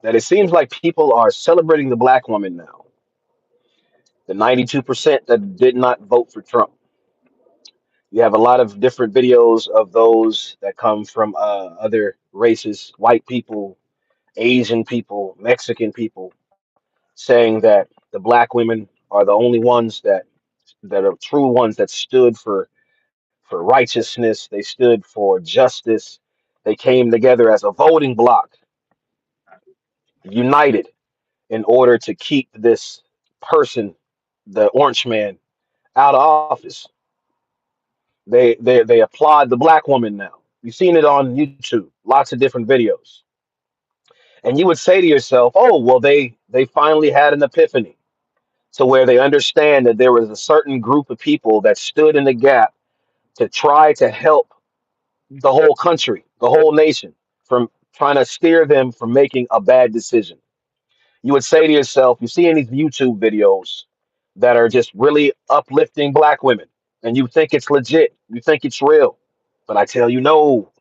that it seems like people are celebrating the black woman now. The 92% that did not vote for Trump. You have a lot of different videos of those that come from other races, white people, Asian people, Mexican people, saying that the black women are the only ones that are true ones that stood for righteousness. They stood for justice. They came together as a voting bloc, united in order to keep this person, the orange man, out of office. They applaud the black woman now. You've seen it on YouTube, lots of different videos. And you would say to yourself, "Oh, well, they finally had an epiphany to where they understand that there was a certain group of people that stood in the gap to try to help the whole country, the whole nation, from trying to steer them from making a bad decision." You would say to yourself, you see in these YouTube videos that are just really uplifting black women, and you think it's legit, you think it's real. But I tell you, no,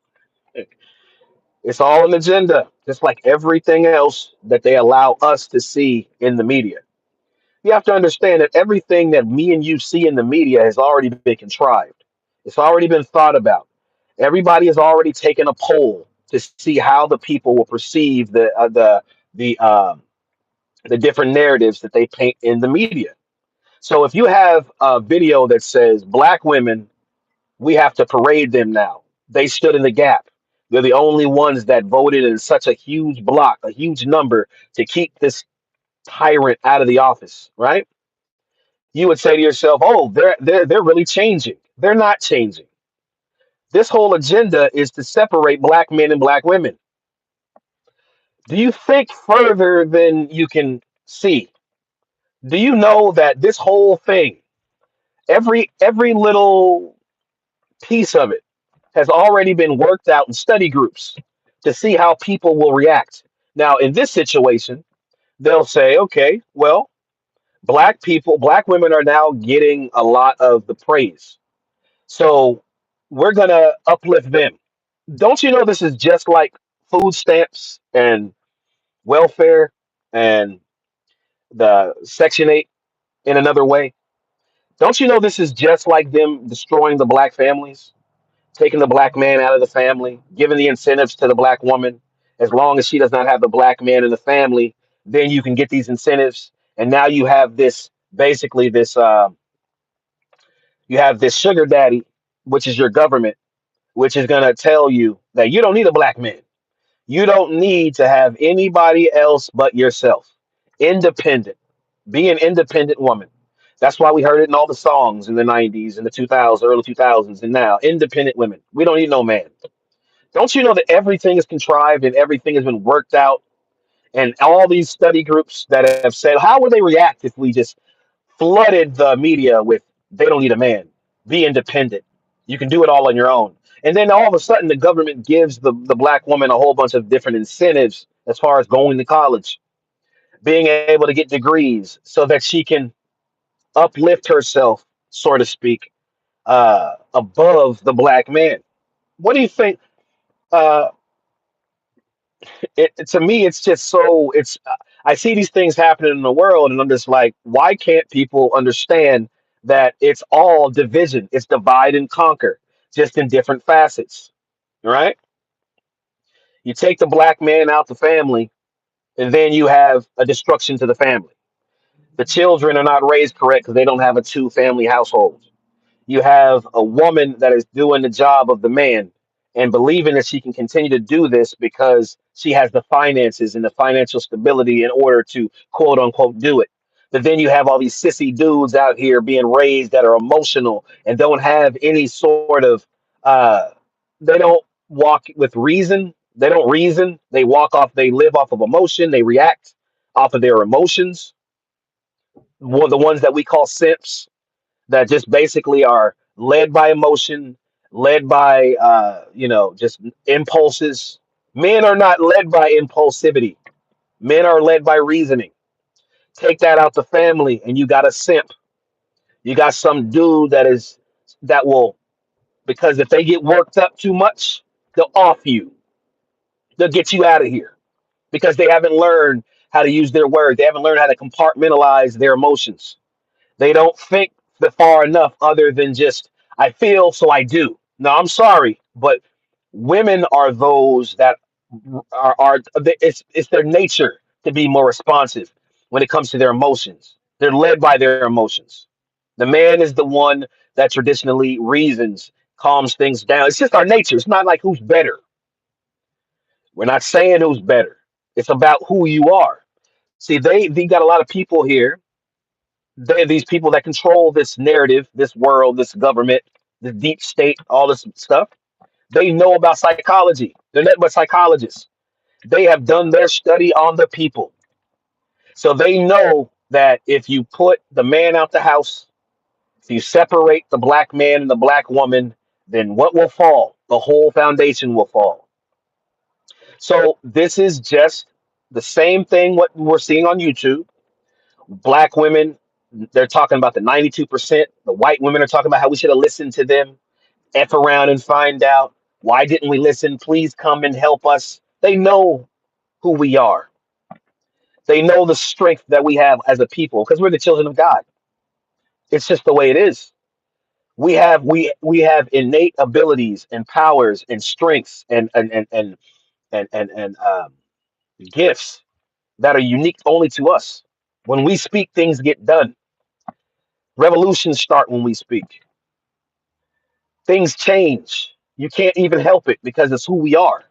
it's all an agenda, just like everything else that they allow us to see in the media. You have to understand that everything that me and you see in the media has already been contrived. It's already been thought about. Everybody has already taken a poll to see how the people will perceive the the different narratives that they paint in the media. So if you have a video that says black women, we have to parade them now. They stood in the gap. They're the only ones that voted in such a huge block, a huge number to keep this tyrant out of the office, right? You would say to yourself, "Oh, they're really changing." They're not changing. This whole agenda is to separate black men and black women. Do you think further than you can see? Do you know that this whole thing, every little piece of it has already been worked out in study groups to see how people will react? Now, in this situation, they'll say, "Okay, well, black people, black women are now getting a lot of the praise. So we're going to uplift them." Don't you know this is just like food stamps and welfare and the Section 8 in another way? Don't you know this is just like them destroying the black families, taking the black man out of the family, giving the incentives to the black woman? As long as she does not have the black man in the family, then you can get these incentives. And now you have this basically this you have this sugar daddy, which is your government, which is going to tell you that you don't need a black man. You don't need to have anybody else but yourself. Independent. Be an independent woman. That's why we heard it in all the songs in the 90s and the 2000s, early 2000s, and now independent women. We don't need no man. Don't you know that everything is contrived and everything has been worked out? And all these study groups that have said, how would they react if we just flooded the media with they don't need a man, be independent, you can do it all on your own? And then all of a sudden the government gives the black woman a whole bunch of different incentives as far as going to college, being able to get degrees so that she can uplift herself, so to speak, above the black man. What do you think? uh, to me, it's just so it's I see these things happening in the world and I'm just like, why can't people understand that it's all division, it's divide and conquer, just in different facets, right? You take the black man out the family and then you have a destruction to the family. The children are not raised correct because they don't have a two family household. You have a woman that is doing the job of the man and believing that she can continue to do this because she has the finances and the financial stability in order to quote unquote do it. But then you have all these sissy dudes out here being raised that are emotional and don't have any sort of uh they don't walk with reason. They don't reason. They live off of emotion, they react off of their emotions. The ones that we call simps, that just basically are led by emotion, led by just impulses. Men are not led by impulsivity. Men are led by reasoning. Take that out the family, and you got a simp. You got some dude that will, because if they get worked up too much, they'll off you. They'll get you out of here. because they haven't learned how to use their words. They haven't learned how to compartmentalize their emotions. They don't think far enough other than just, I feel, so I do. No, I'm sorry, but women are those that are it's their nature to be more responsive when it comes to their emotions. They're led by their emotions. The man is the one that traditionally reasons, calms things down. It's just our nature. It's not like who's better. We're not saying who's better. It's about who you are. See, they got a lot of people here. These people that control this narrative, this world, this government, the deep state, all this stuff. They know about psychology. They're nothing but psychologists. They have done their study on the people. So they know that if you put the man out the house, if you separate the black man and the black woman, then what will fall? The whole foundation will fall. So this is just the same thing what we're seeing on YouTube. Black women, they're talking about the 92%. The white women are talking about how we should have listened to them. F around and find out. Why didn't we listen? Please come and help us. They know who we are. They know the strength that we have as a people because we're the children of God. It's just the way it is. We have innate abilities and powers and strengths and gifts that are unique only to us. When we speak, things get done. Revolutions start when we speak. Things change. You can't even help it because it's who we are.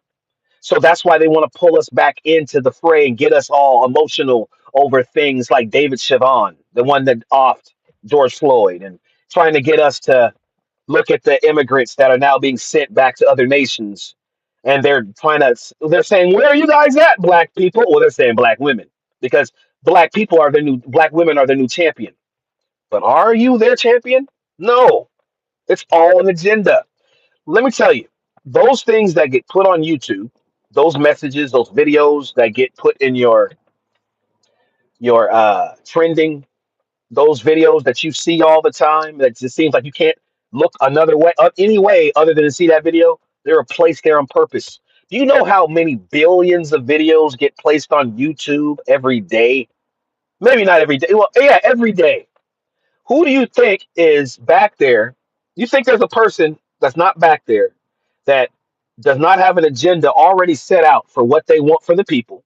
So that's why they want to pull us back into the fray and get us all emotional over things like David Siobhan, the one that offed George Floyd, and trying to get us to look at the immigrants that are now being sent back to other nations. And they're saying, where are you guys at, black people? Well, they're saying black women because black women are the new champion. But are you their champion? No, it's all an agenda. Let me tell you, those things that get put on YouTube, those messages, those videos that get put in your trending, those videos that you see all the time, that just seems like you can't look another way, any way other than to see that video. They're placed there on purpose. Do you know how many billions of videos get placed on YouTube every day? Maybe not every day. Well, yeah, every day. Who do you think is back there? You think there's a person that's not back there that does not have an agenda already set out for what they want for the people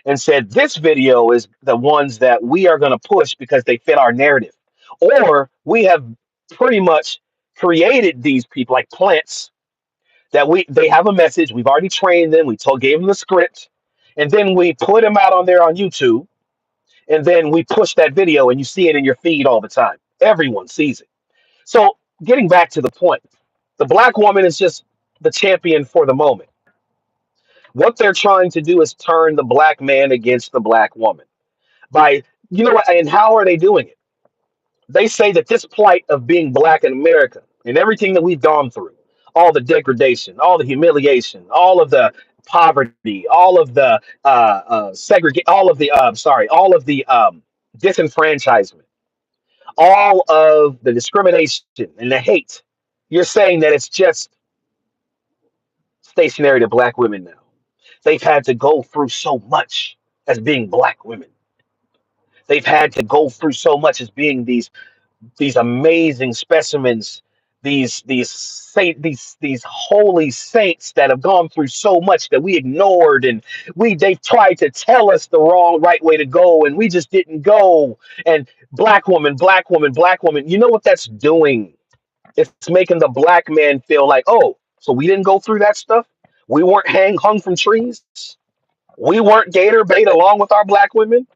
and said this video is the ones that we are going to push because they fit our narrative? Or we have pretty much created these people like plants that they have a message, we've already trained them, gave them the script, and then we put them out on there on YouTube, and then we push that video and you see it in your feed all the time. Everyone sees it. So getting back to the point, the black woman is just the champion for the moment. What they're trying to do is turn the black man against the black woman. By you know what, and how are they doing it? They say that this plight of being black in America and everything that we've gone through, all the degradation, all the humiliation, all of the poverty, all of the segregate, all of the disenfranchisement, all of the discrimination and the hate. You're saying that it's just stationary to black women now. They've had to go through so much as being black women. They've had to go through so much as being these amazing specimens, these holy saints that have gone through so much that we ignored, and they've tried to tell us the right way to go and we just didn't go. And black woman, black woman, black woman, you know what that's doing? It's making the black man feel like, oh, so we didn't go through that stuff. We weren't hung from trees. We weren't gator bait along with our black women.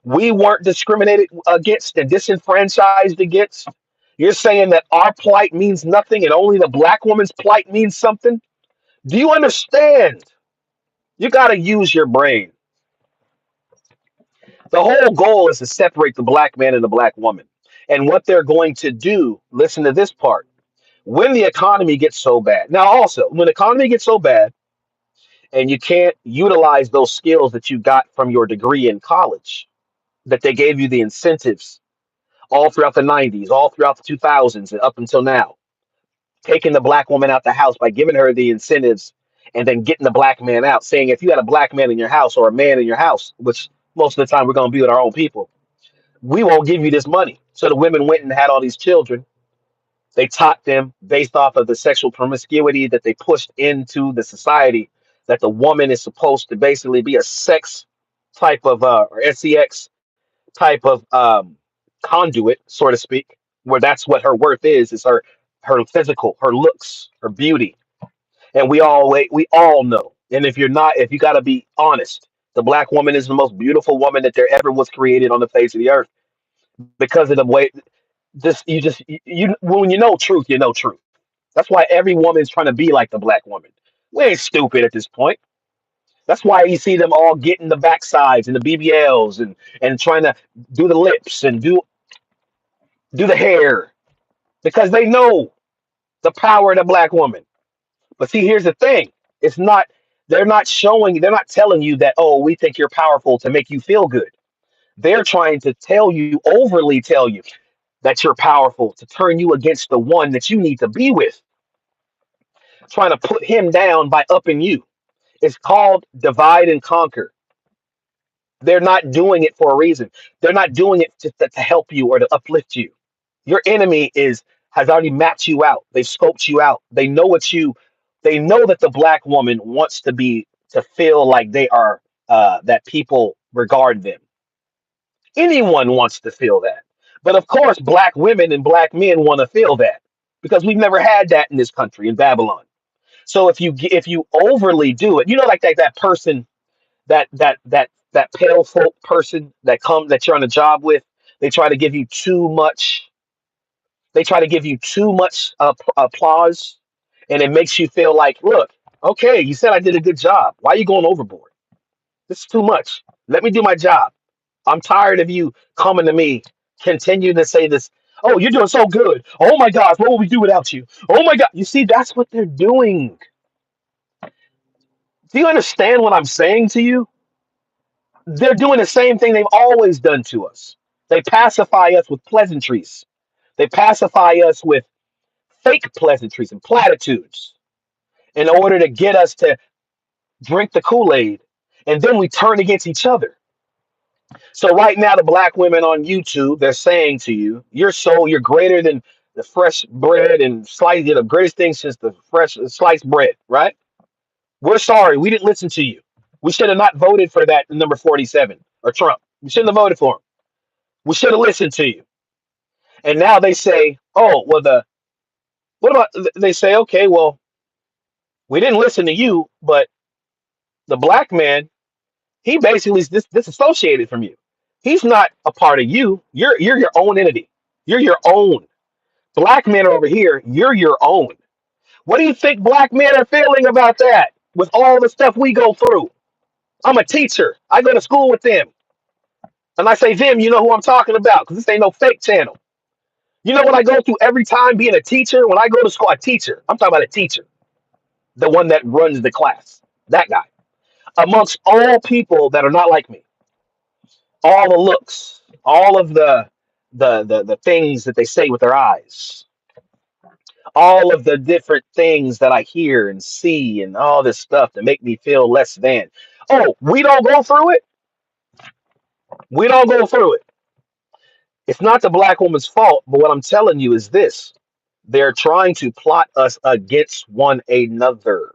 We weren't discriminated against and disenfranchised against. You're saying that our plight means nothing and only the black woman's plight means something? Do you understand? You got to use your brain. The whole goal is to separate the black man and the black woman. And what they're going to do, listen to this part. When the economy gets so bad. Now, also, when the economy gets so bad and you can't utilize those skills that you got from your degree in college, that they gave you the incentives all throughout the 90s, all throughout the 2000s, and up until now, taking the black woman out the house by giving her the incentives and then getting the black man out, saying if you had a black man in your house or a man in your house, which most of the time we're going to be with our own people, we won't give you this money. So the women went and had all these children. They taught them based off of the sexual promiscuity that they pushed into the society, that the woman is supposed to basically be a sex type of or sex type of conduit, so to speak, where that's what her worth is her physical, her looks, her beauty. And we all know. And if you're not, if you got to be honest, the black woman is the most beautiful woman that there ever was created on the face of the earth because of the way this you when you know truth, you know truth. That's why every woman's trying to be like the black woman. We ain't stupid at this point. That's why you see them all getting the backsides and the BBLs and trying to do the lips and do the hair because they know the power of the black woman. But see, here's the thing: it's not. They're not telling you that. Oh, we think you're powerful to make you feel good. They're trying to tell you, overly tell you, that you're powerful to turn you against the one that you need to be with, trying to put him down by upping you. It's called divide and conquer. They're not doing it for a reason. They're not doing it to help you or to uplift you. Your enemy is has already mapped you out. They've scoped you out. They know that the black woman wants to feel like they are that people regard them. Anyone wants to feel that. But of course, black women and black men want to feel that because we've never had that in this country in Babylon. So if you overly do it, like that person that pale folk person that you're on a job with, they try to give you too much. They try to give you too much applause, and it makes you feel like, look, okay, you said I did a good job. Why are you going overboard? This is too much. Let me do my job. I'm tired of you coming to me, continuing to say this. Oh, you're doing so good. Oh my gosh, what would we do without you? Oh my God. You see, that's what they're doing. Do you understand what I'm saying to you? They're doing the same thing they've always done to us. They pacify us with pleasantries. They pacify us with fake pleasantries and platitudes in order to get us to drink the Kool-Aid. And then we turn against each other. So right now, the black women on YouTube, they're saying to you, you're greater than the fresh bread and slice, you're the greatest thing since the fresh sliced bread, right? We're sorry, we didn't listen to you. We should have not voted for that number 47 or Trump. We shouldn't have voted for him. We should have listened to you. And now they say, oh, well, what about, they say, okay, well, we didn't listen to you, but the black man, he basically is disassociated from you. He's not a part of you. You're your own entity. You're your own. Black men over here, you're your own. What do you think black men are feeling about that with all the stuff we go through? I'm a teacher. I go to school with them. And I say them, you know who I'm talking about because this ain't no fake channel. You know what I go through every time being a teacher? When I go to school, a teacher. I'm talking about a teacher, the one that runs the class. That guy. Amongst all people that are not like me, all the looks, all of the things that they say with their eyes, all of the different things that I hear and see and all this stuff to make me feel less than. Oh, we don't go through it? We don't go through it. It's not the black woman's fault, but what I'm telling you is this. They're trying to plot us against one another.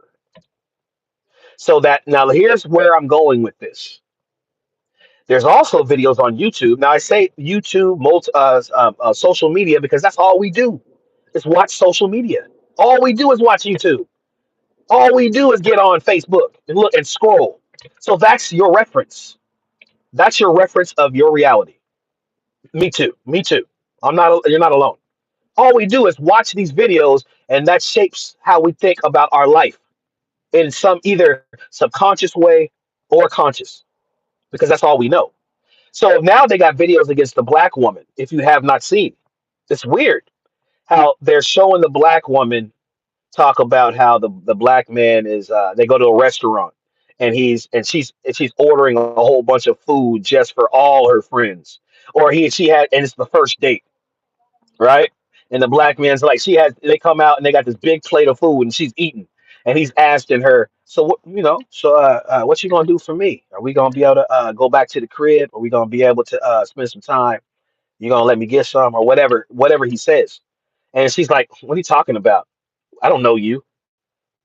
So that now here's where I'm going with this. There's also videos on YouTube. Now I say YouTube, social media because that's all we do is watch social media. All we do is watch YouTube. All we do is get on Facebook and look and scroll. So that's your reference. That's your reference of your reality. Me too. Me too. I'm not. You're not alone. All we do is watch these videos, and that shapes how we think about our life in some either subconscious way or conscious, because that's all we know. So now they got videos against the black woman. If you have not seen, it's weird how they're showing the black woman talk about how the black man is. They go to a restaurant and she's ordering a whole bunch of food just for all her friends, or she had and it's the first date, right? And the black man's like she has. They come out and they got this big plate of food and she's eating. and he's asking her, so what, what you gonna do for me? Are we gonna be able to go back to the crib? Are we gonna be able to spend some time? You gonna let me get some or whatever he says? And she's like, what are you talking about? I don't know you.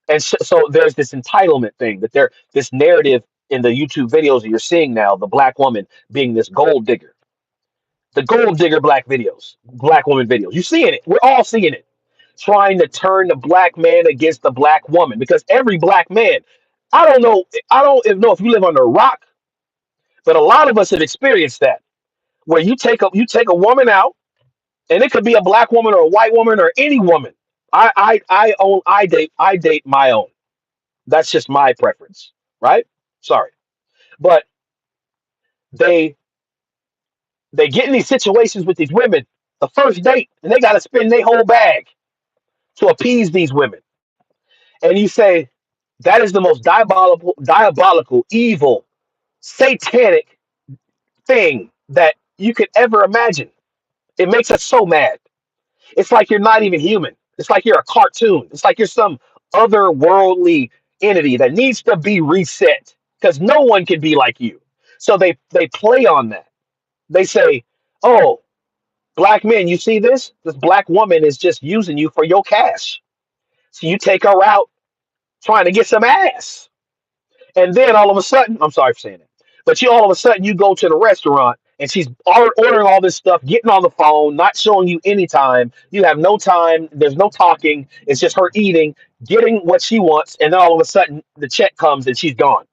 And so there's this entitlement thing that this narrative in the YouTube videos that you're seeing now, the black woman being this gold digger, the gold digger black woman videos. You're seeing it. We're all seeing it. Trying to turn the black man against the black woman because every black man, I don't even know if you live under a rock, but a lot of us have experienced that where you take a woman out, and it could be a black woman or a white woman or any woman. I date my own. That's just my preference, right? Sorry, but they they get in these situations with these women the first date, and they got to spend their whole bag to appease these women. And you say that is the most diabolical, evil, satanic thing that you could ever imagine. It makes us so mad. It's like you're not even human. It's like you're a cartoon. It's like you're some otherworldly entity that needs to be reset because no one can be like you. So they play on that. They say, "Oh, black men, you see this? This black woman is just using you for your cash. So you take her out trying to get some ass." And then all of a sudden, I'm sorry for saying that, but you all of a sudden you go to the restaurant and she's ordering all this stuff, getting on the phone, not showing you any time. You have no time. There's no talking. It's just her eating, getting what she wants, and then all of a sudden the check comes and she's gone.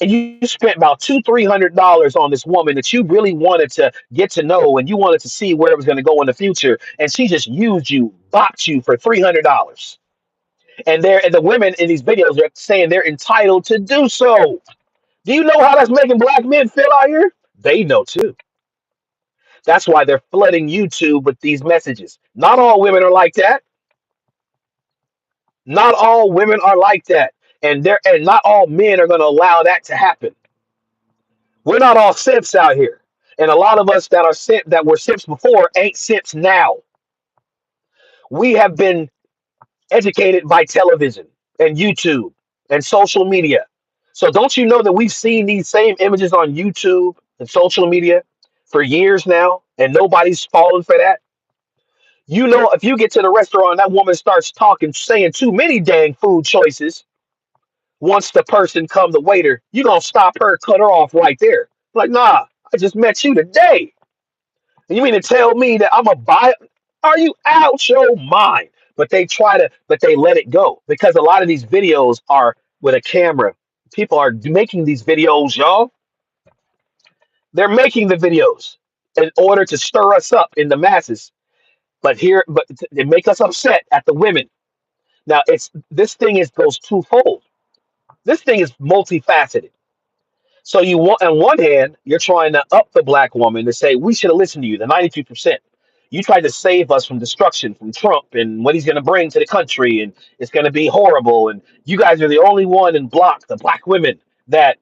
And you spent about $200-300 on this woman that you really wanted to get to know and you wanted to see where it was going to go in the future, and she just used you, bought you for $300. And the women in these videos are saying they're entitled to do so. Do you know how that's making black men feel out here? They know too. That's why they're flooding YouTube with these messages. Not all women are like that. Not all women are like that. And not all men are going to allow that to happen. We're not all simps out here. And a lot of us that were simps before ain't simps now. We have been educated by television and YouTube and social media. So don't you know that we've seen these same images on YouTube and social media for years now, and nobody's falling for that? You know, if you get to the restaurant and that woman starts talking, saying too many dang food choices, once the person come, the waiter, you gonna stop her, cut her off right there. Like, nah, I just met you today. You mean to tell me that I'm a buy? Are you out your mind? But they let it go because a lot of these videos are with a camera. People are making these videos, y'all. They're making the videos in order to stir us up in the masses. But they make us upset at the women. Now it's this thing is goes twofold. This thing is multifaceted. So you want, on one hand, you're trying to up the black woman to say we should have listened to you, the 92%. You tried to save us from destruction, from Trump and what he's going to bring to the country, and it's going to be horrible. And you guys are the only one in block, the black women that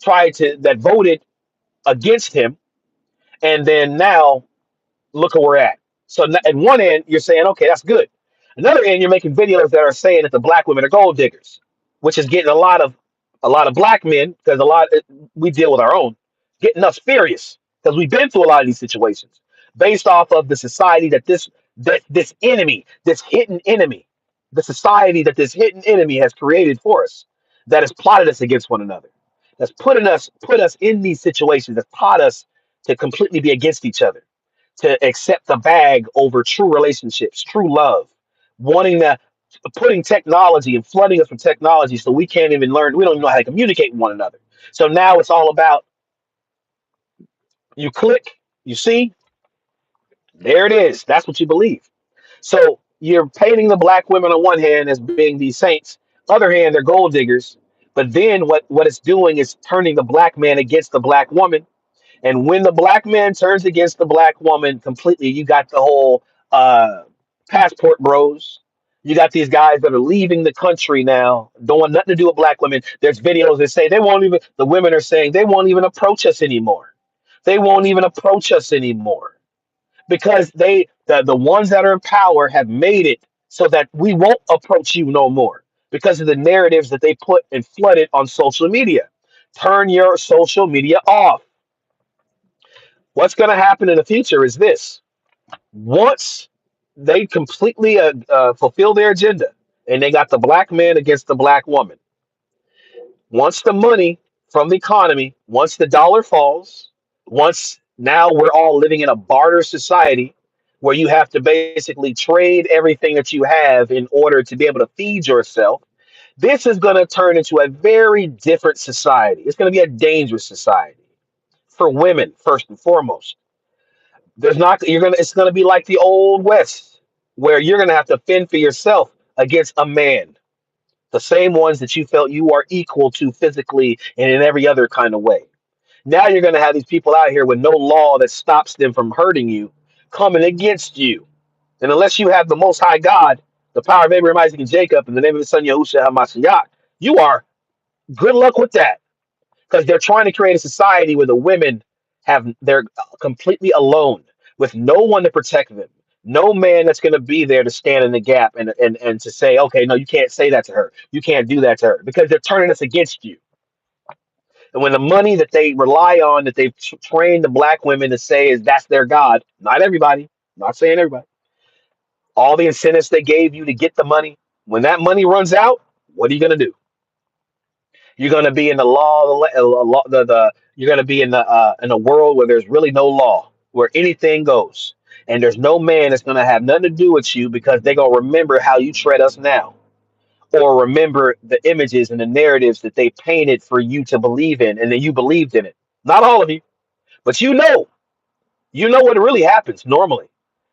that voted against him, and then now look where we're at. So at one end, you're saying, okay, that's good. Another end, you're making videos that are saying that the black women are gold diggers, which is getting a lot of black men because we deal with our own, getting us furious because we've been through a lot of these situations based off of the society that this enemy, this hidden enemy, the society that this hidden enemy has created for us, that has plotted us against one another, that's put us in these situations, that's taught us to completely be against each other, to accept the bag over true relationships, true love, wanting to putting technology and flooding us with technology so we can't even learn, we don't even know how to communicate with one another. So now it's all about you click, you see, there it is. That's what you believe. So you're painting the black women on one hand as being these saints, other hand, they're gold diggers. But then what it's doing is turning the black man against the black woman. And when the black man turns against the black woman completely, you got the whole uh, passport bros. You got these guys that are leaving the country now, don't want nothing to do with black women. There's videos that say they won't even, the women are saying they won't even approach us anymore. They won't even approach us anymore because the ones that are in power have made it so that we won't approach you no more. because of the narratives that they put and flooded on social media. Turn your social media off. What's going to happen in the future is this: once they completely fulfill their agenda and they got the black man against the black woman, once the money from the economy, once the dollar falls, once now we're all living in a barter society where you have to basically trade everything that you have in order to be able to feed yourself, this is going to turn into a very different society. It's going to be a dangerous society for women, first and foremost. There's not you're gonna It's gonna be like the old west where you're gonna have to fend for yourself against a man, the same ones that you felt you are equal to physically and in every other kind of way. Now you're gonna have these people out here with no law that stops them from hurting you, coming against you. And unless you have the most high God, the power of Abraham, Isaac, and Jacob, in the name of his son Yahushua HaMashiach, you are good luck with that. Because they're trying to create a society where the women they're completely alone with no one to protect them, no man that's going to be there to stand in the gap and to say, okay, no, you can't say that to her, you can't do that to her, because they're turning us against you. And when the money that they rely on, that they've trained the black women to say is that's their god, not everybody, I'm not saying everybody, all the incentives they gave you to get the money, when that money runs out, what are you going to do? You're going to be in the you're going to be in a world where there's really no law, where anything goes, and there's no man that's going to have nothing to do with you because they're going to remember how you treat us now, or remember the images and the narratives that they painted for you to believe in, and then you believed in it. Not all of you, but you know what really happens normally.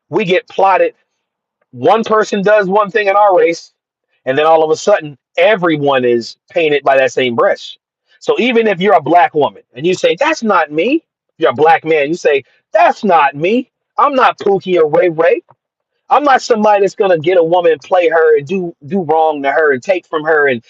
We get plotted. One person does one thing in our race, and then all of a sudden, everyone is painted by that same brush. So even if you're a black woman and you say, that's not me, you're a black man, you say, that's not me. I'm not Pookie or Ray Ray. I'm not somebody that's gonna get a woman and play her and do wrong to her and take from her and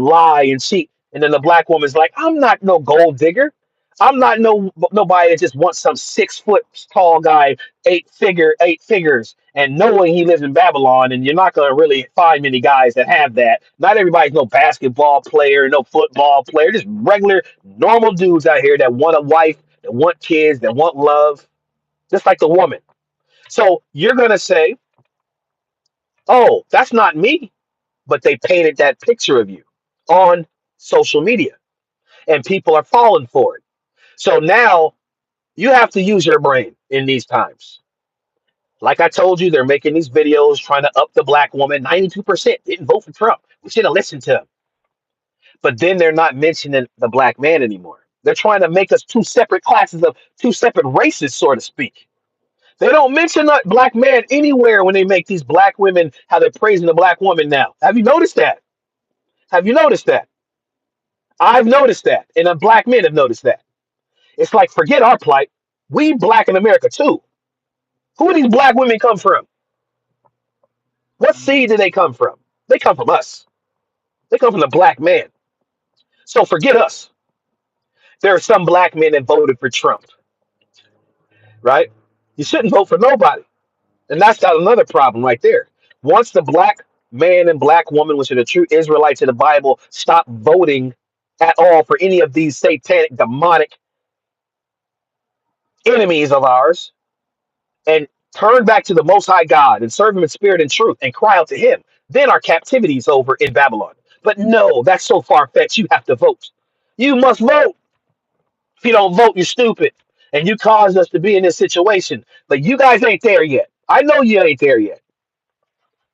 lie and cheat. And then the black woman's like, I'm not no gold digger. I'm not nobody that just wants some 6 foot tall guy, eight figures, and knowing he lives in Babylon. And you're not gonna really find many guys that have that. Not everybody's no basketball player, no football player, just regular normal dudes out here that want a wife, that want kids, that want love, just like the woman. So you're gonna say, oh, that's not me. But they painted that picture of you on social media, and people are falling for it. So now you have to use your brain in these times. Like I told you, they're making these videos trying to up the black woman. 92% didn't vote for Trump. We should have listened to him. But then they're not mentioning the black man anymore. They're trying to make us two separate classes of two separate races, so to speak. They don't mention that black man anywhere when they make these black women, how they're praising the black woman now. Have you noticed that? Have you noticed that? I've noticed that, and black men have noticed that. It's like, forget our plight. We black in America too. Who do these black women come from? What seed do they come from? They come from us. They come from the black man. So forget us. There are some black men that voted for Trump, right? You shouldn't vote for nobody. And that's got another problem right there. Once the black man and black woman, which are the true Israelites in the Bible, stop voting at all for any of these satanic, demonic enemies of ours, and turn back to the Most High God and serve Him in spirit and truth and cry out to Him, then our captivity is over in Babylon. But no, that's so far fetched. You have to vote. You must vote. If you don't vote, you're stupid. And you caused us to be in this situation. But you guys ain't there yet. I know you ain't there yet.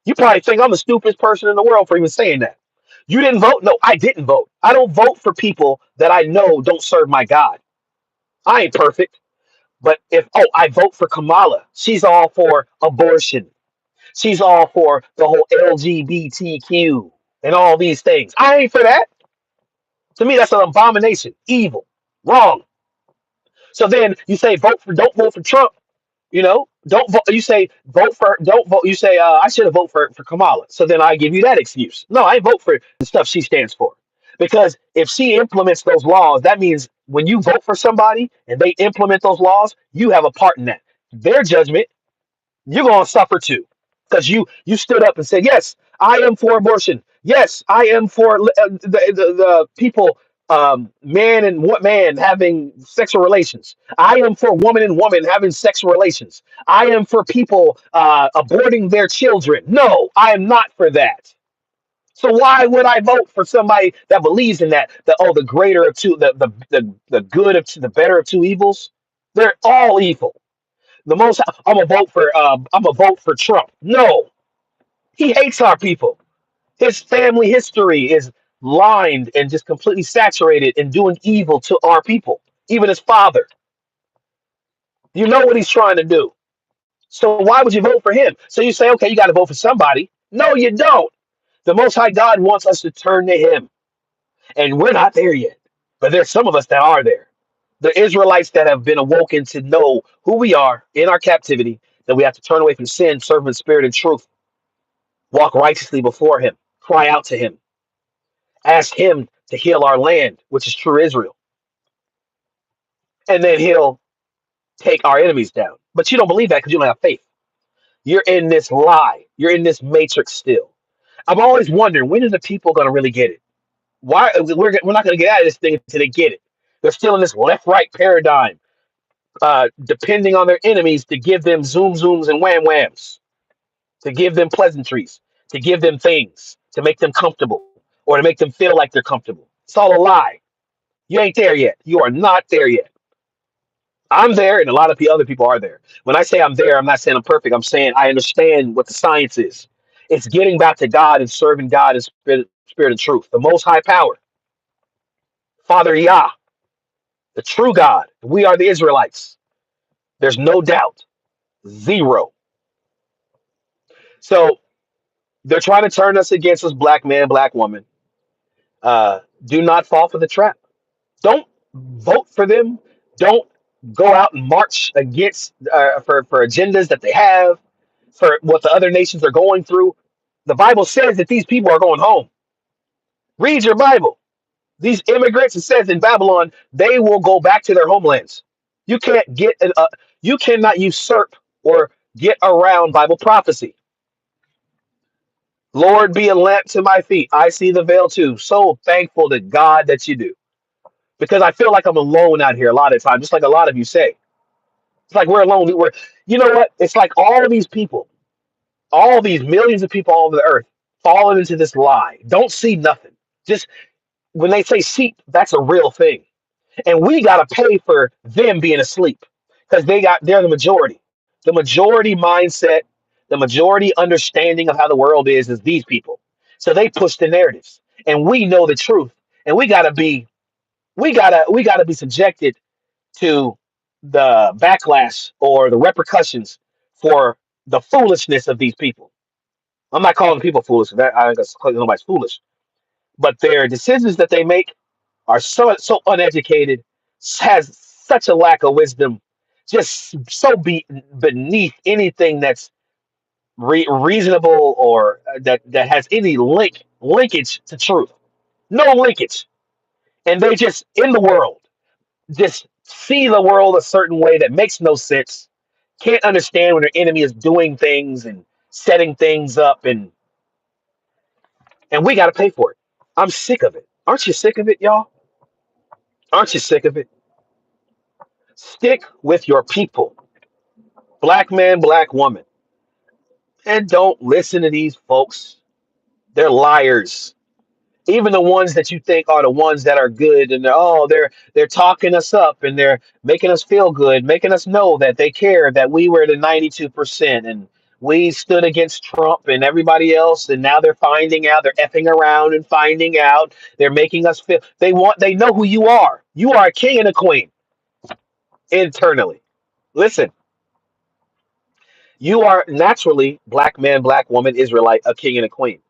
You probably think I'm the stupidest person in the world for even saying that. You didn't vote? No, I didn't vote. I don't vote for people that I know don't serve my God. I ain't perfect. But I vote for Kamala. She's all for abortion. She's all for the whole LGBTQ and all these things. I ain't for that. To me, that's an abomination, evil, wrong. So then you say don't vote for Trump. Don't vote. You say vote for don't vote. You say I should have voted for Kamala. So then I give you that excuse. No, I vote for the stuff she stands for, because if she implements those laws, that means when you vote for somebody and they implement those laws, you have a part in that. Their judgment, you're gonna suffer too, because you stood up and said, yes, I am for abortion. Yes, I am for the people, man and what man having sexual relations. I am for woman and woman having sexual relations. I am for people aborting their children. No, I am not for that. So why would I vote for somebody that believes in that? The greater of two, the good of two, the better of two evils. They're all evil. The most I'm a vote for Trump. No, he hates our people. His family history is lined and just completely saturated in doing evil to our people. Even his father. You know what he's trying to do. So why would you vote for him? So you say, okay, you got to vote for somebody. No, you don't. The Most High God wants us to turn to Him, and we're not there yet. But there's some of us that are there. The Israelites that have been awoken to know who we are in our captivity, that we have to turn away from sin, serve Him in spirit and truth, walk righteously before Him, cry out to Him, ask Him to heal our land, which is true Israel, and then He'll take our enemies down. But you don't believe that because you don't have faith. You're in this lie. You're in this matrix still. I'm always wondering, when are the people going to really get it? Why we're not going to get out of this thing until they get it. They're still in this left right paradigm, depending on their enemies to give them zoom zooms and wham whams, to give them pleasantries, to give them things, to make them comfortable, or to make them feel like they're comfortable. It's all a lie. You ain't there yet. You are not there yet. I'm there, and a lot of other people are there. When I say I'm there, I'm not saying I'm perfect. I'm saying I understand what the science is. It's getting back to God and serving God in spirit and truth. The Most High Power, Father Yah, the true God. We are the Israelites. There's no doubt. Zero. So they're trying to turn us against us, black man, black woman. Do not fall for the trap. Don't vote for them. Don't go out and march against for agendas that they have, for what the other nations are going through. The Bible says that these people are going home. Read your Bible. These immigrants, it says in Babylon, they will go back to their homelands. You can't you cannot usurp or get around Bible prophecy. Lord, be a lamp to my feet. I see the veil too. So thankful to God that you do, because I feel like I'm alone out here a lot of times, just like a lot of you say. It's like we're alone. You know what? It's like all of these people, all these millions of people all over the earth, falling into this lie. Don't see nothing. Just when they say sheep, that's a real thing, and we got to pay for them being asleep because they're the majority. The majority mindset, the majority understanding of how the world is these people. So they push the narratives, and we know the truth, and we gotta be subjected to the backlash or the repercussions for the foolishness of these people. I'm not calling people foolish. That I guess nobody's foolish, but their decisions that they make are so uneducated, has such a lack of wisdom, just so beneath anything that's reasonable or that has any linkage to truth. No linkage, and they just in the world just see the world a certain way that makes no sense. Can't understand when their enemy is doing things and setting things up, and we got to pay for it. I'm sick of it. Aren't you sick of it, y'all? Aren't you sick of it? Stick with your people, black man, black woman, and don't listen to these folks. They're liars. Even the ones that you think are the ones that are good, and they're talking us up and they're making us feel good, making us know that they care, that we were the 92% and we stood against Trump and everybody else, and now they're finding out, they're effing around and finding out, they're making us feel they know who you are. You are a king and a queen internally. Listen, you are naturally black man, black woman, Israelite, a king and a queen.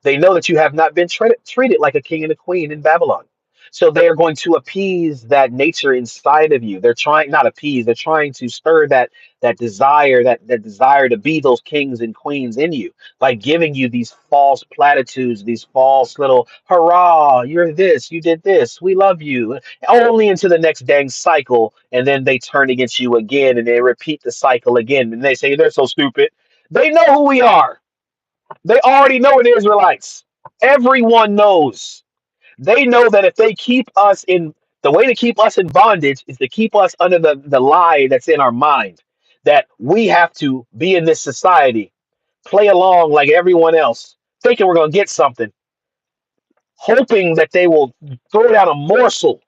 They know that you have not been treated like a king and a queen in Babylon. So they are going to appease that nature inside of you. They're trying not appease, they're trying to stir that desire to be those kings and queens in you by giving you these false platitudes, these false little hurrah, you're this, you did this, we love you, only into the next dang cycle, and then they turn against you again and they repeat the cycle again and they say they're so stupid. They know who we are. They already know we're the Israelites. Everyone knows. They know that if they keep us in the way to keep us in bondage is to keep us under the lie that's in our mind that we have to be in this society, play along like everyone else, thinking we're going to get something, hoping that they will throw down a morsel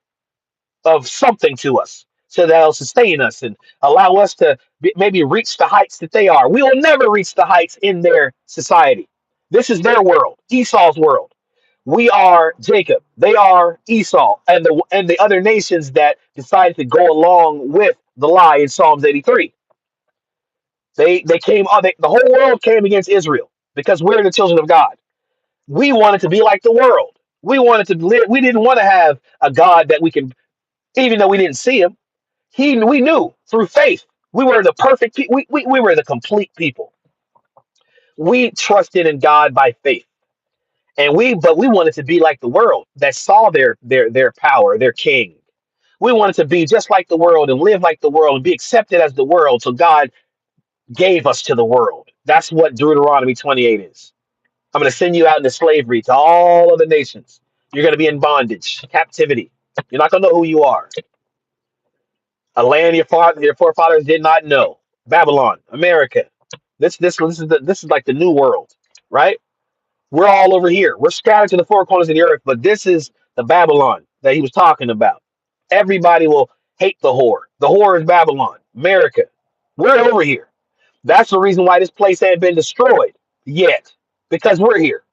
of something to us so that'll sustain us and allow us to maybe reach the heights that they are. We will never reach the heights in their society. This is their world, Esau's world. We are Jacob. They are Esau and the other nations that decided to go along with the lie in Psalms 83. They came the whole world came against Israel because we're the children of God. We wanted to be like the world. We wanted to live. We didn't want to have a God that we can, even though we didn't see him. We knew through faith. We were the perfect people. We were the complete people. We trusted in God by faith. And we wanted to be like the world that saw their power, their king. We wanted to be just like the world and live like the world and be accepted as the world. So God gave us to the world. That's what Deuteronomy 28 is. I'm going to send you out into slavery to all of the nations. You're going to be in bondage, captivity. You're not going to know who you are. A land your forefathers did not know. Babylon, America. This is like the new world, right? We're all over here. We're scattered to the four corners of the earth, but this is the Babylon that he was talking about. Everybody will hate the whore. The whore is Babylon, America. We're over here. That's the reason why this place ain't been destroyed yet, because we're here.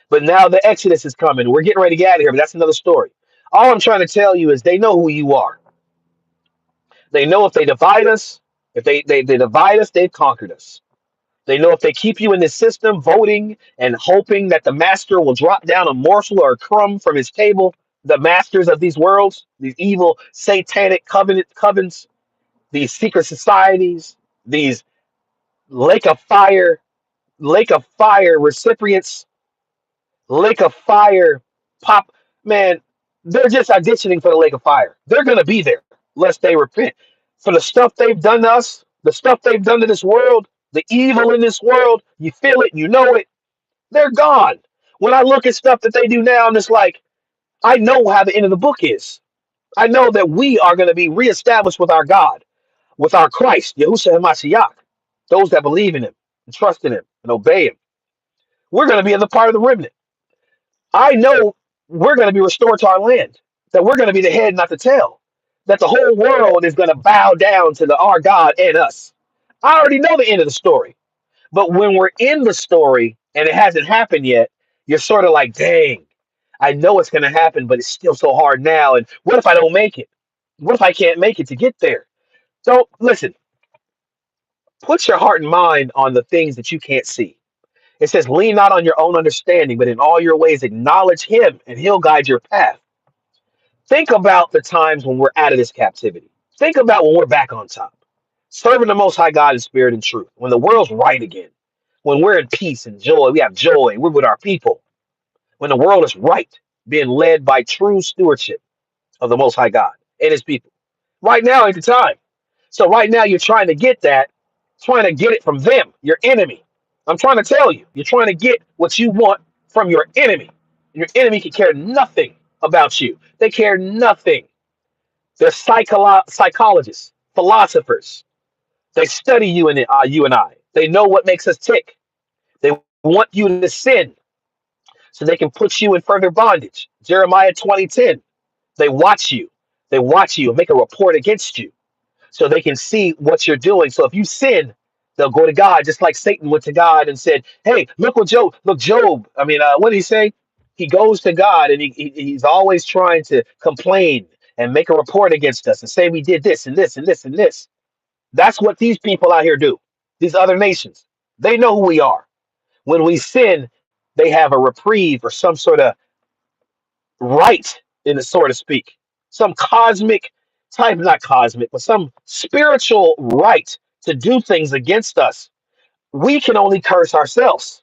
But now the Exodus is coming. We're getting ready to get out of here, but that's another story. All I'm trying to tell you is they know who you are. They know if they divide us, if they divide us, they've conquered us. They know if they keep you in this system, voting and hoping that the master will drop down a morsel or a crumb from his table, the masters of these worlds, these evil satanic covens, these secret societies, these lake of fire, lake of fire recipients, lake of fire pop man, they're just auditioning for the lake of fire. They're gonna be there lest they repent. For the stuff they've done to us, the stuff they've done to this world, the evil in this world, you feel it, you know it, they're gone. When I look at stuff that they do now, I'm just like, I know how the end of the book is. I know that we are going to be reestablished with our God, with our Christ, Yahushua HaMashiach, those that believe in him and trust in him and obey him. We're going to be in the part of the remnant. I know we're going to be restored to our land, that we're going to be the head, not the tail, that the whole world is going to bow down to our God and us. I already know the end of the story. But when we're in the story and it hasn't happened yet, you're sort of like, dang, I know it's going to happen, but it's still so hard now. And what if I don't make it? What if I can't make it to get there? So listen, put your heart and mind on the things that you can't see. It says, lean not on your own understanding, but in all your ways acknowledge him and he'll guide your path. Think about the times when we're out of this captivity. Think about when we're back on top, serving the Most High God in spirit and truth, when the world's right again, when we're in peace and joy, we have joy, we're with our people, when the world is right, being led by true stewardship of the Most High God and his people. Right now ain't the time. So right now you're trying to get that, trying to get it from them, your enemy. I'm trying to tell you, you're trying to get what you want from your enemy. Your enemy can care nothing about you. They care nothing. They're psychologists, philosophers. They study you and I. They know what makes us tick. They want you to sin so they can put you in further bondage. Jeremiah 20:10. They watch you. They watch you and make a report against you so they can see what you're doing. So if you sin, they'll go to God, just like Satan went to God and said, hey, look, Job. I mean, what did he say? He goes to God and he's always trying to complain and make a report against us and say we did this and this and this and this. That's what these people out here do. These other nations, they know who we are. When we sin, they have a reprieve or some sort of right, in the so to speak, some cosmic type, not cosmic, but some spiritual right to do things against us. We can only curse ourselves.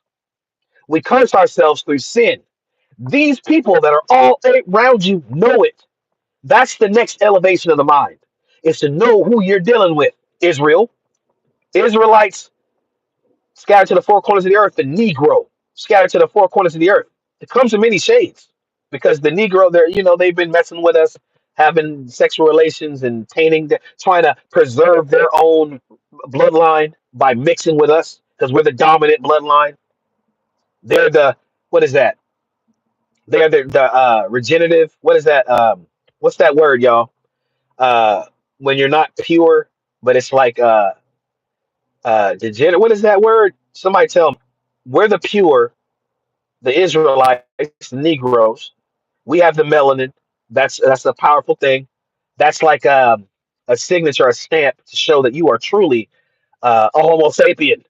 We curse ourselves through sin. These people that are all around you know it. That's the next elevation of the mind, is to know who you're dealing with. Israel, Israelites scattered to the four corners of the earth, the Negro. scattered to the four corners of the earth. It comes in many shades because the Negro, they've been messing with us, having sexual relations and trying to preserve their own bloodline by mixing with us because we're the dominant bloodline. They're the what is that? They're the regenerative. What is that? What's that word, y'all? Uh, when you're not pure, but it's like degenerate. What is that word? Somebody tell me. We're the pure, the Israelites, the Negroes. We have the melanin. That's a powerful thing. That's like a signature, a stamp to show that you are truly a Homo sapien.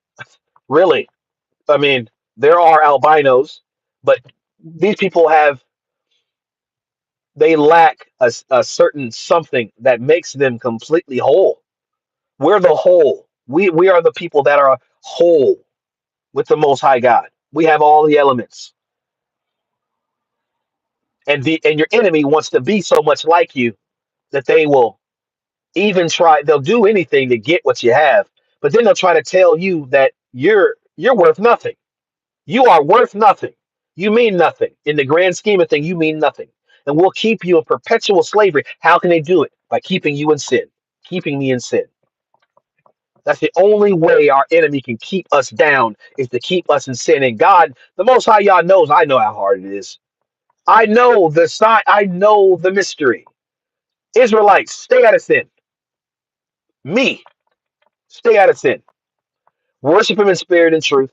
Really, I mean, there are albinos, but these people they lack a certain something that makes them completely whole. We're the whole. We are the people that are whole with the Most High God. We have all the elements, and your enemy wants to be so much like you that they will even try. They'll do anything to get what you have, but then they'll try to tell you that you're worth nothing. You are worth nothing. You mean nothing in the grand scheme of things. You mean nothing, and we'll keep you in perpetual slavery. How can they do it? By keeping you in sin, keeping me in sin. That's the only way our enemy can keep us down is to keep us in sin. And God, the Most High, y'all knows. I know how hard it is. I know the sign. I know the mystery. Israelites, stay out of sin. Me, stay out of sin. Worship Him in spirit and truth.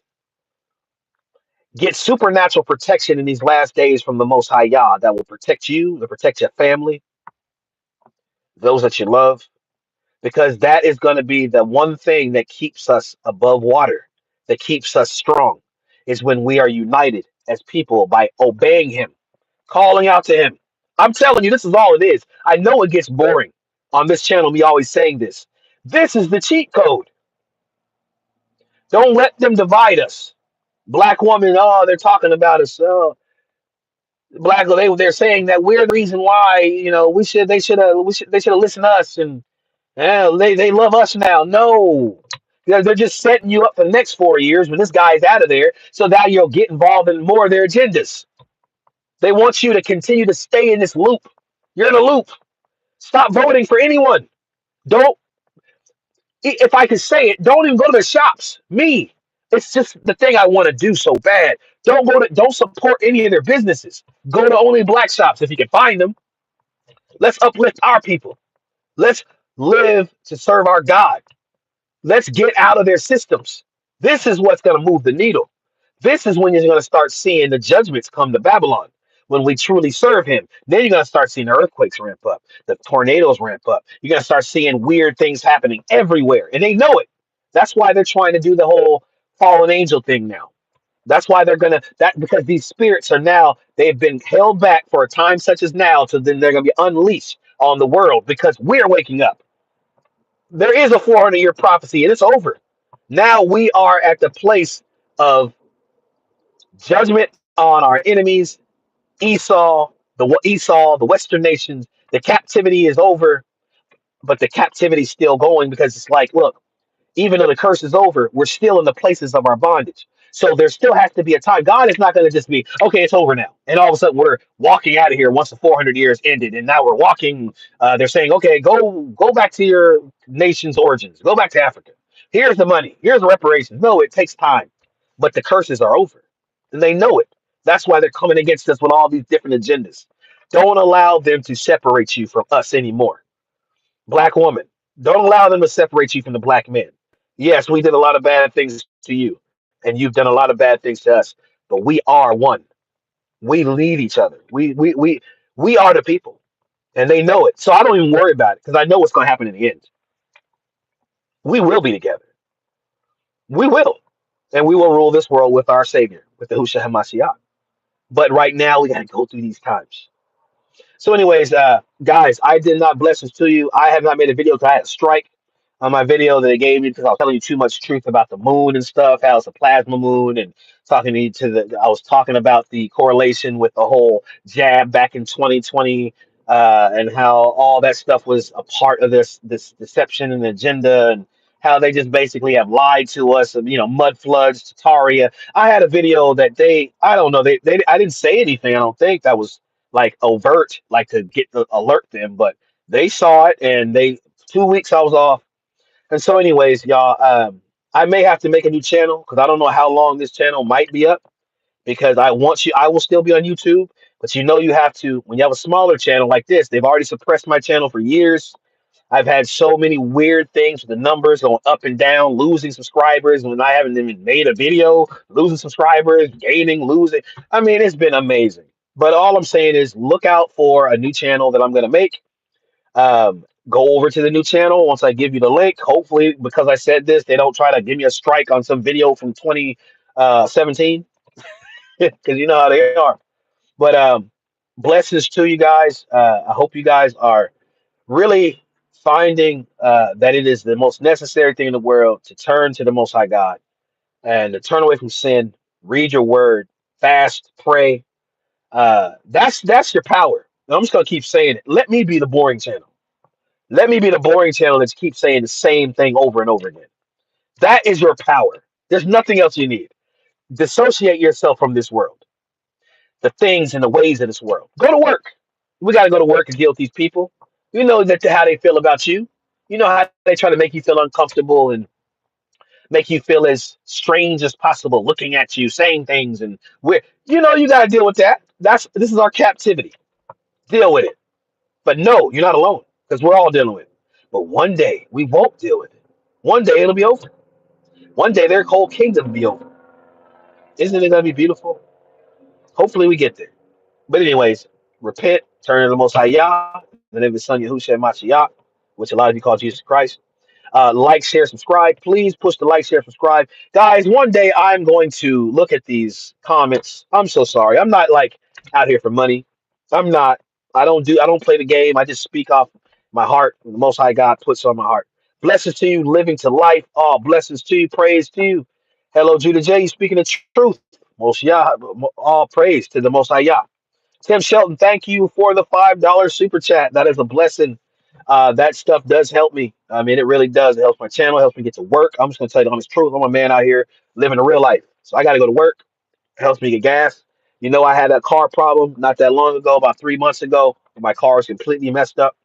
Get supernatural protection in these last days from the Most High Yah that will protect you, to protect your family, those that you love, because that is going to be the one thing that keeps us above water, that keeps us strong, is when we are united as people by obeying Him, calling out to Him. I'm telling you, this is all it is. I know it gets boring on this channel, me always saying this. This is the cheat code. Don't let them divide us. Black woman, oh, they're talking about us. Oh, they're saying that we're the reason why, they should have listened to us and they love us now. No, they're just setting you up for the next 4 years when this guy's out of there. So now you'll get involved in more of their agendas. They want you to continue to stay in this loop. You're in a loop. Stop voting for anyone. Don't, if I could say it, don't even go to the shops. Me, it's just the thing I want to do so bad. Don't support any of their businesses. Go to only black shops if you can find them. Let's uplift our people. Let's live to serve our God. Let's get out of their systems. This is what's going to move the needle. This is when you're going to start seeing the judgments come to Babylon. When we truly serve Him, then you're going to start seeing the earthquakes ramp up, the tornadoes ramp up. You're going to start seeing weird things happening everywhere, and they know it. That's why they're trying to do the whole fallen angel thing now. That's why they're gonna that because these spirits are now they've been held back for a time such as now, so then they're gonna be unleashed on the world because we're waking up. There is a 400-year prophecy and it's over. Now we are at the place of judgment on our enemies, Esau, the Western nations. The captivity is over, but the captivity is still going because it's like, look, even though the curse is over, we're still in the places of our bondage. So there still has to be a time. God is not going to just be, okay, it's over now. And all of a sudden we're walking out of here once the 400 years ended. And now we're walking. They're saying, okay, go back to your nation's origins. Go back to Africa. Here's the money. Here's the reparations. No, it takes time. But the curses are over. And they know it. That's why they're coming against us with all these different agendas. Don't allow them to separate you from us anymore. Black woman, don't allow them to separate you from the black man. Yes, we did a lot of bad things to you, and you've done a lot of bad things to us, but we are one. We lead each other. We are the people, and they know it. So I don't even worry about it because I know what's going to happen in the end. We will be together. We will, and we will rule this world with our Savior, with the Husha Hamashiach. But right now, we got to go through these times. So, anyways, guys, I did not bless this to you. I have not made a video because I had a strike on my video that they gave me because I was telling you too much truth about the moon and stuff, how it's a plasma moon, and talking to you I was talking about the correlation with the whole jab back in 2020, and how all that stuff was a part of this deception and agenda, and how they just basically have lied to us, mud floods, Tataria. I had a video that I don't know, I didn't say anything. I don't think that was like overt, like to get the alert them, but they saw it and 2 weeks I was off. And so, anyways, y'all, I may have to make a new channel because I don't know how long this channel might be up because I will still be on YouTube, but you have to, when you have a smaller channel like this, they've already suppressed my channel for years. I've had so many weird things with the numbers going up and down, losing subscribers when I haven't even made a video, losing subscribers, gaining, losing. I mean, it's been amazing. But all I'm saying is look out for a new channel that I'm going to make. Go over to the new channel once I give you the link. Hopefully, because I said this, they don't try to give me a strike on some video from 2017 because you know how they are. But blessings to you guys. I hope you guys are really finding that it is the most necessary thing in the world to turn to the Most High God and to turn away from sin, read your word, fast, pray. That's your power. And I'm just gonna keep saying it. Let me be the boring channel. Let me be the boring channel that keeps saying the same thing over and over again. That is your power. There's nothing else you need. Dissociate yourself from this world, the things and the ways of this world. Go to work. We got to go to work and deal with these people. You know that how they feel about you. You know how they try to make you feel uncomfortable and make you feel as strange as possible, looking at you, saying things, and you got to deal with that. This is our captivity. Deal with it. But no, you're not alone because we're all dealing with it. But one day we won't deal with it. One day it'll be over. One day their whole kingdom will be over. Isn't it gonna be beautiful? Hopefully we get there. But anyways, repent, turn to the Most High Yah, in the name of His Son Yahushua Mashiach, which a lot of you call Jesus Christ. Like, share, subscribe. Please push the like, share, subscribe. Guys, one day I'm going to look at these comments. I'm so sorry. I'm not like out here for money. I'm not. I don't play the game. I just speak off my heart. The Most High God puts on my heart. Blessings to you, living to life. All blessings to you. Praise to you. Hello, Judah J. You speaking the truth. Most Yah, all praise to the Most High Yah. Tim Shelton, thank you for the $5 super chat. That is a blessing. That stuff does help me. I mean, it really does. It helps my channel, helps me get to work. I'm just gonna tell you the honest truth. I'm a man out here living a real life, so I got to go to work. It helps me get gas. I had a car problem not that long ago, about 3 months ago. My car is completely messed up,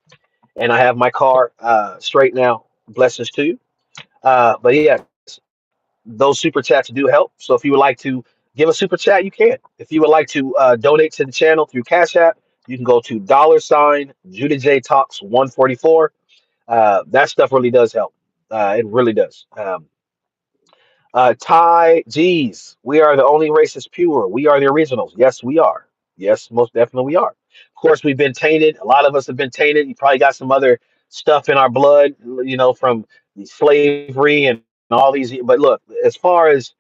and I have my car straight now. Blessings to you. But yes, those super chats do help. So if you would like to give a super chat, you can. If you would like to donate to the channel through Cash App, you can go to $ Judah J Talks 144. That stuff really does help. It really does. Ty G's, we are the only racist pure. We are the originals. Yes, we are. Yes, most definitely we are. Of course, we've been tainted. A lot of us have been tainted. You probably got some other stuff in our blood, from the slavery and all these. But look, as far as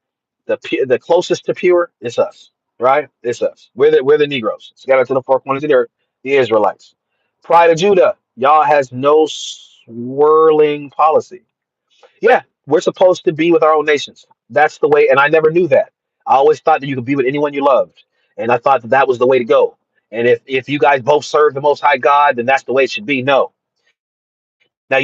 the closest to pure, it's us, right? It's us. We're the Negroes. Scattered to the four corners of the earth, the Israelites. Pride of Judah, y'all has no swirling policy. Yeah, we're supposed to be with our own nations. That's the way, and I never knew that. I always thought that you could be with anyone you loved, and I thought that that was the way to go. And if you guys both serve the Most High God, then that's the way it should be. No, no,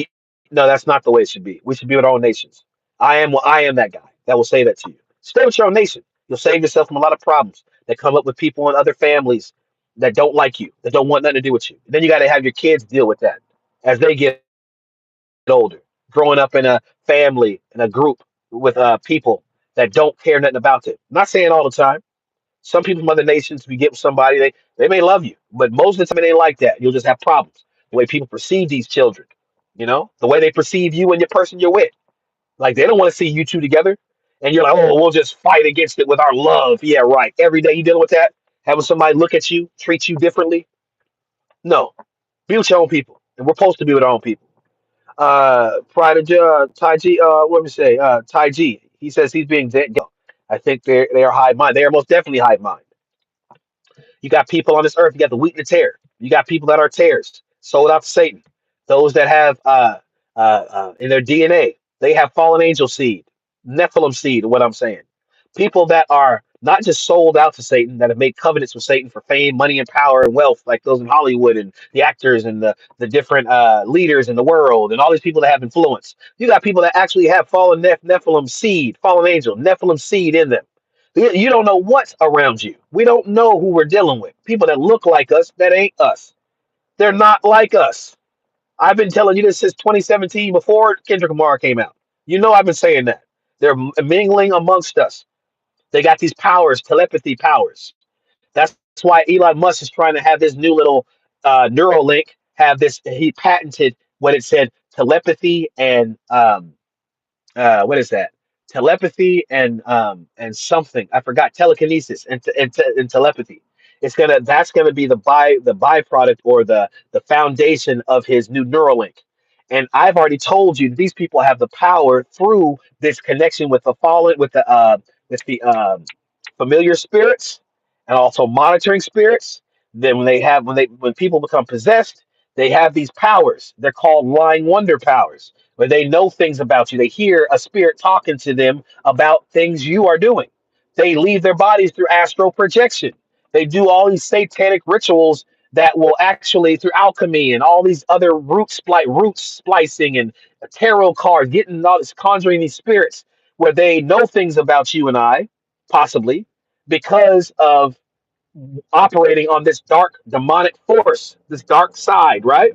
that's not the way it should be. We should be with our own nations. I am that guy that will say that to you. Stay with your own nation. You'll save yourself from a lot of problems that come up with people in other families that don't like you, that don't want nothing to do with you. Then you got to have your kids deal with that as they get older, growing up in a family, in a group with people that don't care nothing about it. I'm not saying all the time. Some people from other nations, if you get with somebody, they may love you, but most of the time it ain't like that. You'll just have problems. The way people perceive these children, the way they perceive you and your person you're with. Like they don't want to see you two together. And you're like, oh, we'll just fight against it with our love. Yeah, right. Every day you dealing with that, having somebody look at you, treat you differently. No, be with your own people. And we're supposed to be with our own people. Pride of Tai G, what do we say? Tai G, he says he's being I think they are hive mind. They are most definitely hive mind. You got people on this earth. You got the wheat and the tear. You got people that are tares, sold out to Satan. Those that have in their DNA, they have fallen angel seed, Nephilim seed. What I'm saying, people that are not just sold out to Satan, that have made covenants with Satan for fame, money, and power and wealth, like those in Hollywood and the actors and the different leaders in the world and all these people that have influence. You got people that actually have fallen Nephilim seed, fallen angel, Nephilim seed in them. You don't know what's around you. We don't know who we're dealing with. People that look like us, that ain't us. They're not like us. I've been telling you this since 2017 before Kendrick Lamar came out. You know I've been saying that. They're mingling amongst us. They got these powers, telepathy powers. That's why Elon Musk is trying to have this new little Neuralink have this. He patented what it said telepathy and what is that? Telepathy and something I forgot, telekinesis and telepathy. That's gonna be the byproduct or the foundation of his new Neuralink. And I've already told you these people have the power through this connection with the fallen with the familiar spirits and also monitoring spirits. Then when people become possessed, they have these powers. They're called lying wonder powers, where they know things about you. They hear a spirit talking to them about things you are doing. They leave their bodies through astral projection. They do all these satanic rituals that will actually through alchemy and all these other root splicing and tarot cards, getting all this conjuring these spirits where they know things about you and I, possibly because of operating on this dark demonic force, this dark side, right?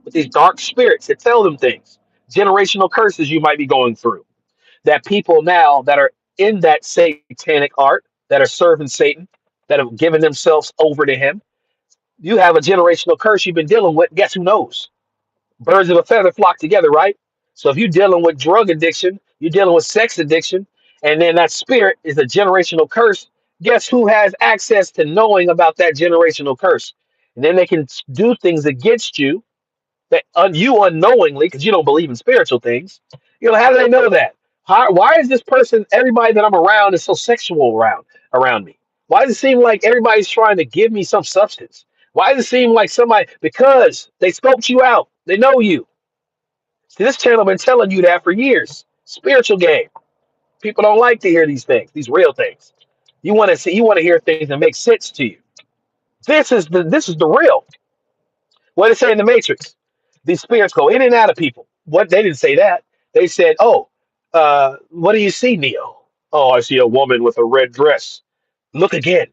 With these dark spirits that tell them things, generational curses you might be going through. That people now that are in that satanic art, that are serving Satan, that have given themselves over to him, you have a generational curse you've been dealing with. Guess who knows? Birds of a feather flock together, right? So if you're dealing with drug addiction, you're dealing with sex addiction, and then that spirit is a generational curse. Guess who has access to knowing about that generational curse? And then they can do things against you that you unknowingly, because you don't believe in spiritual things. You know, how do they know that? Why is this person? Everybody that I'm around is so sexual around me. Why does it seem like everybody's trying to give me some substance? Why does it seem like somebody? Because they scoped you out. They know you. See, this channel been telling you that for years. Spiritual game. People don't like to hear these things, these real things. You want to see, you want to hear things that make sense to you. This is the real. What did it say in the Matrix? These spirits go in and out of people. What they didn't say that. They said, "Oh, what do you see, Neo? Oh, I see a woman with a red dress. Look again."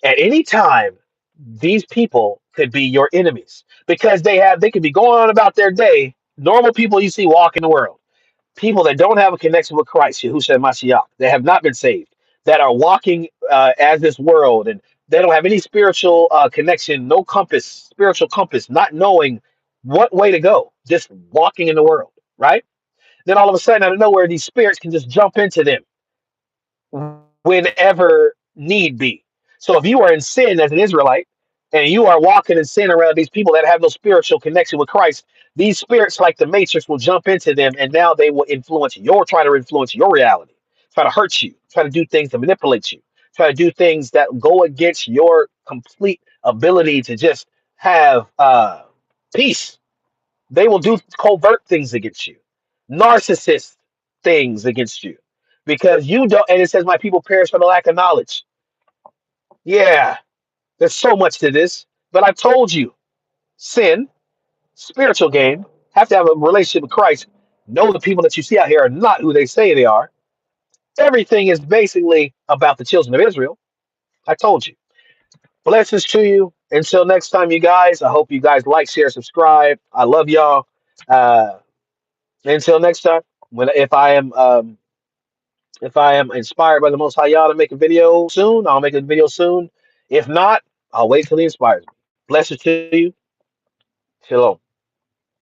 At any time, these people could be your enemies because they could be going on about their day. Normal people you see walking the world, people that don't have a connection with Christ, Yahushua Mashiach, that have not been saved, that are walking as this world, and they don't have any spiritual connection, no compass, spiritual compass, not knowing what way to go, just walking in the world, right? Then all of a sudden, out of nowhere, these spirits can just jump into them whenever need be. So if you are in sin as an Israelite and you are walking in sin around these people that have no spiritual connection with Christ, these spirits like the matrix will jump into them and now they will try to influence your reality, try to hurt you, try to do things to manipulate you, try to do things that go against your complete ability to just have peace. They will do covert things against you, narcissist things against you, because you don't. And it says, "My people perish for the lack of knowledge." Yeah, there's so much to this, but I told you, sin, spiritual game, have to have a relationship with Christ. Know the people that you see out here are not who they say they are. Everything is basically about the children of Israel. I told you. Blessings to you. Until next time, you guys. I hope you guys like, share, subscribe. I love y'all. Uh, until next time, when if I am inspired by the Most High Yah to make a video soon, I'll make a video soon. If not, I'll wait till He inspires me. Blessings to you. Shalom.